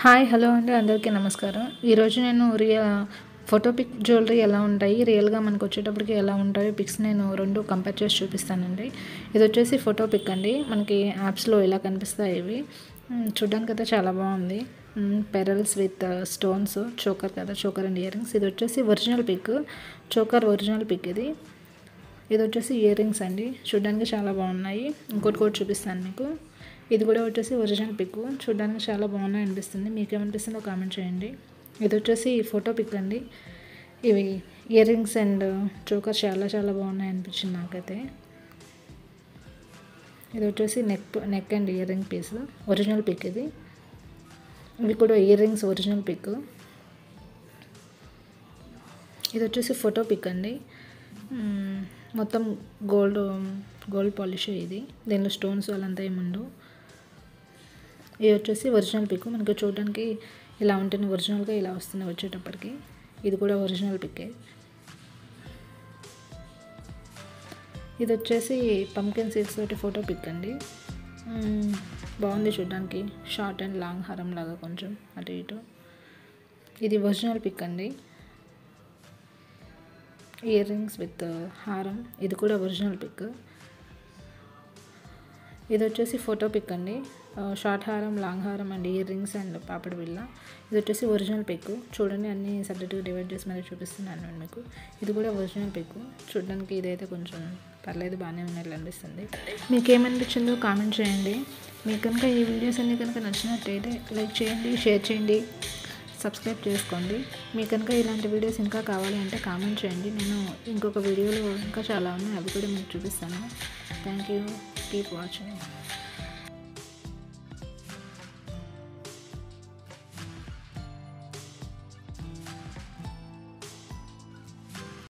Hi hello అండి అందరికీ నమస్కారం. ఈరోజు నేను ఫోటో పిక్ జ్యువెలరీ ఎలా ఉంటాయి, రియల్గా మనకు వచ్చేటప్పటికి ఎలా ఉంటాయో పిక్స్ నేను రెండు కంపేర్ చేసి చూపిస్తానండి. ఇది వచ్చేసి ఫోటో పిక్ అండి. మనకి యాప్స్లో ఇలా కనిపిస్తాయి ఇవి. చూడ్డానికి అయితే చాలా బాగుంది. పెరల్స్ విత్ స్టోన్స్, చోకర్ కదా, చోకర్ అండ్ ఇయర్ రింగ్స్. ఇది వచ్చేసి original pick, choker original pic ఇది. ఇది వచ్చేసి ఇయర్ రింగ్స్ అండి, చూడడానికి చాలా బాగున్నాయి. ఇంకోటి కూడా చూపిస్తాను మీకు. ఇది కూడా వచ్చేసి ఒరిజినల్ పిక్, చూడడానికి చాలా బాగున్నాయి అనిపిస్తుంది. మీకు ఏమనిపిస్తుందో కామెంట్ చేయండి. ఇది వచ్చేసి ఫోటో పిక్ అండి. ఇవి ఇయర్ రింగ్స్ అండ్ చోకర్ చాలా చాలా బాగున్నాయి అనిపించింది నాకైతే. ఇది వచ్చేసి neck and earring piece, original pic ఇది. ఇవి కూడా ఇయర్ రింగ్స్ ఒరిజినల్ పిక్. ఇది వచ్చేసి ఫోటో పిక్ అండి. మొత్తం గోల్డ్ పాలిష్ ఇది. దీనిలో స్టోన్స్ వాళ్ళంతా ఏముండవు. ఇది వచ్చేసి ఒరిజినల్ పిక్. మనకు చూడడానికి ఇలా ఉంటుంది, ఒరిజినల్గా ఇలా వస్తుంది వచ్చేటప్పటికి. ఇది కూడా ఒరిజినల్ పిక్కే. ఇది వచ్చేసి పంకిన్ సీడ్స్ తోటి ఫోటో పిక్ అండి. బాగుంది చూడడానికి, షార్ట్ అండ్ లాంగ్ హారం లాగా కొంచెం అటు ఇటు. ఇది ఒరిజినల్ పిక్ అండి. ఇయర్ రింగ్స్ విత్ హారం, ఇది కూడా ఒరిజినల్ పిక్. ఇది వచ్చేసి ఫోటో పిక్ అండి. షార్ట్ హారం, లాంగ్ హారం and ear rings and papdi బిళ్ళ. ఇది వచ్చేసి ఒరిజినల్ పిక్. చూడండి, అన్ని సబ్జెక్ట్గా డివైడ్ చేసి మరి చూపిస్తున్నాను మీకు. ఇది కూడా ఒరిజినల్ పిక్. చూడడానికి ఇదైతే కొంచెం పర్లేదు, బాగానే ఉన్నట్లు అనిపిస్తుంది. మీకు ఏమనిపించిందో కామెంట్ చేయండి. మీకు కనుక ఈ వీడియోస్ అన్నీ కనుక నచ్చినట్టయితే లైక్ చేయండి, షేర్ చేయండి, సబ్స్క్రైబ్ చేసుకోండి. మీకు కనుక ఇలాంటి వీడియోస్ ఇంకా కావాలి అంటే కామెంట్ చేయండి. నేను ఇంకొక వీడియోలో ఇంకా చాలా ఉన్నాయి, అవి కూడా మీకు చూపిస్తాను. Thank you. Keep watching.